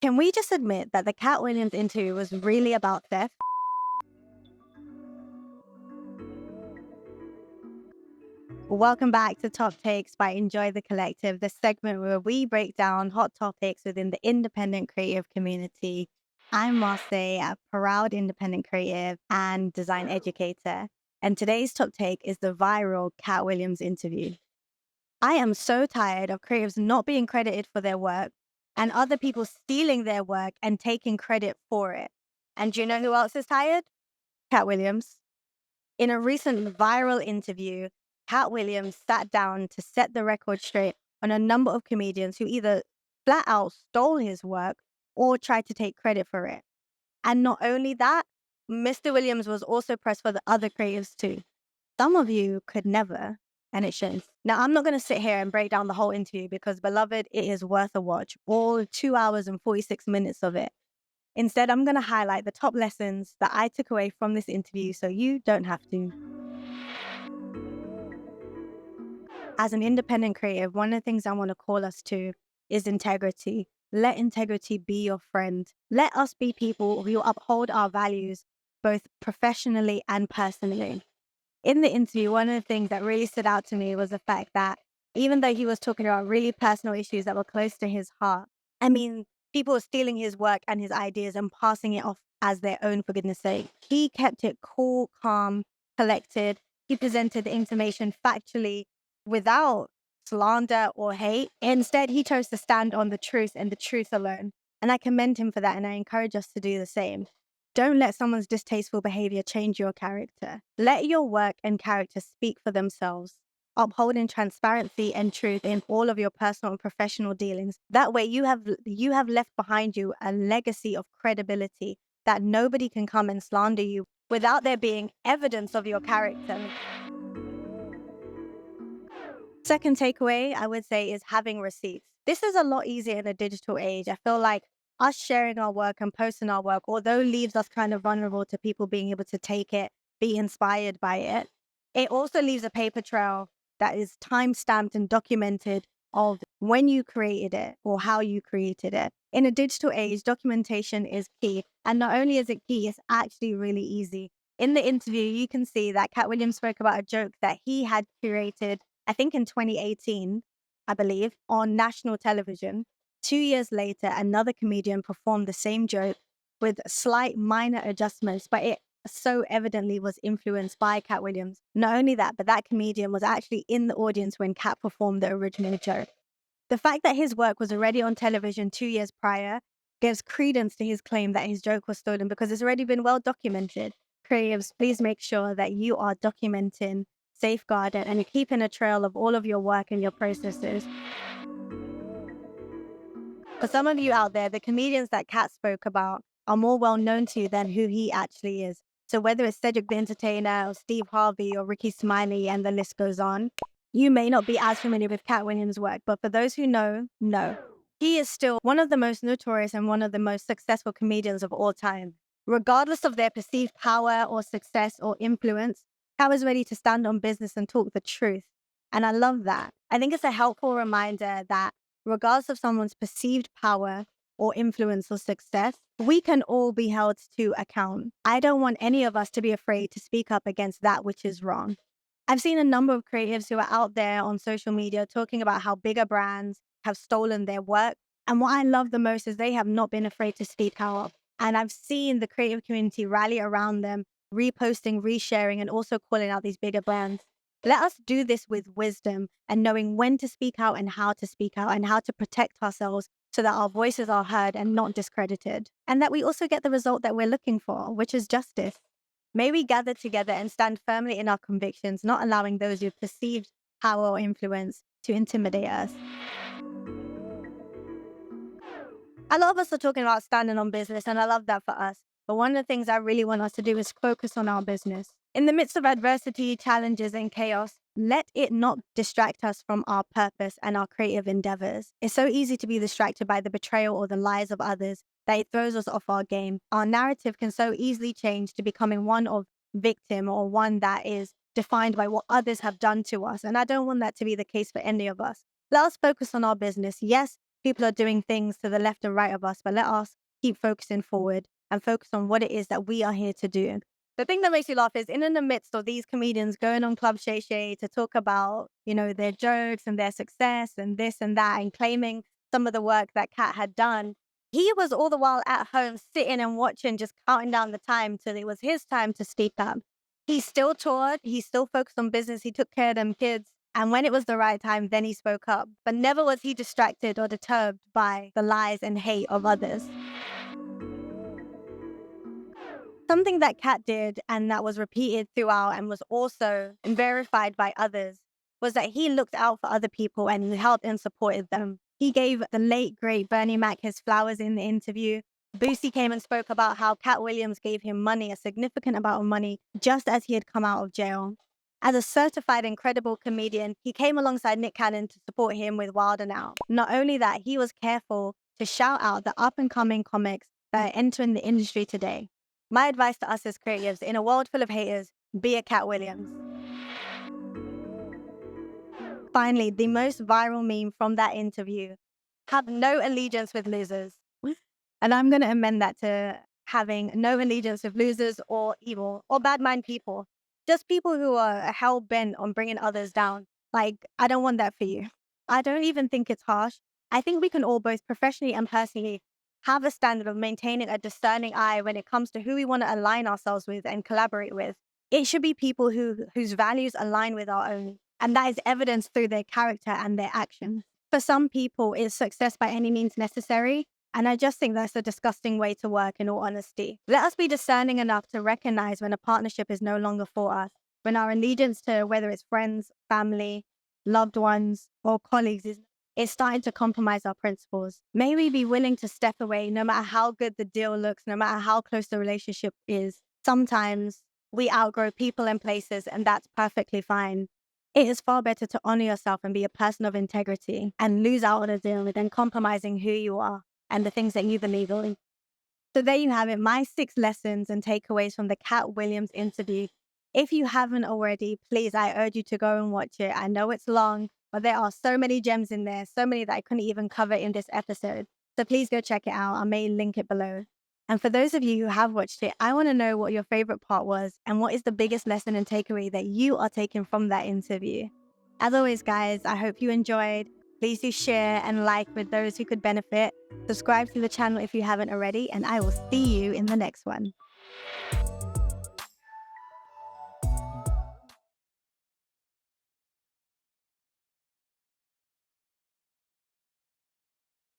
Can we just admit that the Katt Williams interview was really about theft? Welcome back to Top Takes by Enjoy the Collective, the segment where we break down hot topics within the independent creative community. I'm Marseille, a proud independent creative and design educator, and today's top take is the viral Katt Williams interview. I am so tired of creatives not being credited for their work and other people stealing their work and taking credit for it. And do you know who else is tired? Katt Williams. In a recent viral interview, Katt Williams sat down to set the record straight on a number of comedians who either flat out stole his work or tried to take credit for it. And not only that, Mr. Williams was also pressed for the other creatives too. Some of you could never, and it shows. Now, I'm not going to sit here and break down the whole interview because, beloved, it is worth a watch, all 2 hours and 46 minutes of it. Instead, I'm going to highlight the top lessons that I took away from this interview so you don't have to. As an independent creative, one of the things I want to call us to is integrity. Let integrity be your friend. Let us be people who uphold our values, both professionally and personally. In the interview, one of the things that really stood out to me was the fact that even though he was talking about really personal issues that were close to his heart, people were stealing his work and his ideas and passing it off as their own, for goodness sake. He kept it cool, calm, collected. He presented the information factually without slander or hate. Instead, he chose to stand on the truth and the truth alone. And I commend him for that, and I encourage us to do the same. Don't let someone's distasteful behavior change your character. Let your work and character speak for themselves. Upholding transparency and truth in all of your personal and professional dealings. That way you have left behind you a legacy of credibility that nobody can come and slander you without there being evidence of your character. Second takeaway, I would say, is having receipts. This is a lot easier in a digital age. I feel like us sharing our work and posting our work, although leaves us kind of vulnerable to people being able to take it, be inspired by it, it also leaves a paper trail that is time-stamped and documented of when you created it or how you created it. In a digital age, documentation is key. And not only is it key, it's actually really easy. In the interview, you can see that Katt Williams spoke about a joke that he had curated, I think in 2018, I believe, on national television. 2 years later, another comedian performed the same joke with slight minor adjustments, but it so evidently was influenced by Katt Williams. Not only that, but that comedian was actually in the audience when Katt performed the original joke. The fact that his work was already on television 2 years prior gives credence to his claim that his joke was stolen because it's already been well documented. Creatives, please make sure that you are documenting, safeguarding, and keeping a trail of all of your work and your processes. For some of you out there, the comedians that Katt spoke about are more well known to you than who he actually is. So whether it's Cedric the Entertainer or Steve Harvey or Ricky Smiley and the list goes on, you may not be as familiar with Katt Williams' work, but for those who know, he is still one of the most notorious and one of the most successful comedians of all time. Regardless of their perceived power or success or influence, Katt was ready to stand on business and talk the truth. And I love that. I think it's a helpful reminder that regardless of someone's perceived power or influence or success, we can all be held to account. I don't want any of us to be afraid to speak up against that which is wrong. I've seen a number of creatives who are out there on social media talking about how bigger brands have stolen their work. And what I love the most is they have not been afraid to speak out. And I've seen the creative community rally around them, reposting, resharing, and also calling out these bigger brands. Let us do this with wisdom and knowing when to speak out and how to protect ourselves so that our voices are heard and not discredited. And that we also get the result that we're looking for, which is justice. May we gather together and stand firmly in our convictions, not allowing those with perceived power or influence to intimidate us. A lot of us are talking about standing on business, and I love that for us. But one of the things I really want us to do is focus on our business. In the midst of adversity, challenges, and chaos, let it not distract us from our purpose and our creative endeavors. It's so easy to be distracted by the betrayal or the lies of others that it throws us off our game. Our narrative can so easily change to becoming one of victim or one that is defined by what others have done to us. And I don't want that to be the case for any of us. Let us focus on our business. Yes, people are doing things to the left and right of us, but let us keep focusing forward and focus on what it is that we are here to do. The thing that makes me laugh is in the midst of these comedians going on Club Shay Shay to talk about, their jokes and their success and this and that and claiming some of the work that Katt had done, he was all the while at home sitting and watching, just counting down the time till it was his time to speak up. He still toured, he still focused on business, he took care of them kids. And when it was the right time, then he spoke up. But never was he distracted or deterred by the lies and hate of others. Something that Katt did and that was repeated throughout and was also verified by others was that he looked out for other people and he helped and supported them. He gave the late, great Bernie Mac his flowers in the interview. Boosie came and spoke about how Katt Williams gave him money, a significant amount of money, just as he had come out of jail. As a certified incredible comedian, he came alongside Nick Cannon to support him with Wild 'N Out. Not only that, he was careful to shout out the up-and-coming comics that are entering the industry today. My advice to us as creatives, in a world full of haters, be a Katt Williams. Finally, the most viral meme from that interview: have no allegiance with losers. And I'm going to amend that to having no allegiance with losers or evil or bad mind people. Just people who are hell bent on bringing others down. Like, I don't want that for you. I don't even think it's harsh. I think we can all, both professionally and personally, have a standard of maintaining a discerning eye when it comes to who we want to align ourselves with and collaborate with. It should be people whose values align with our own. And that is evidenced through their character and their actions. For some people, it's success by any means necessary. And I just think that's a disgusting way to work, in all honesty. Let us be discerning enough to recognize when a partnership is no longer for us, when our allegiance to whether it's friends, family, loved ones, or colleagues is starting to compromise our principles. May we be willing to step away no matter how good the deal looks, no matter how close the relationship is. Sometimes we outgrow people and places, and that's perfectly fine. It is far better to honor yourself and be a person of integrity and lose out on a deal than compromising who you are and the things that you believe in. So there you have it, my 6 lessons and takeaways from the Katt Williams interview. If you haven't already, please, I urge you to go and watch it. I know it's long, but there are so many gems in there, so many that I couldn't even cover in this episode. So please go check it out. I may link it below. And for those of you who have watched it, I want to know what your favorite part was and what is the biggest lesson and takeaway that you are taking from that interview. As always, guys, I hope you enjoyed. Please do share and like with those who could benefit. Subscribe to the channel if you haven't already, and I will see you in the next one.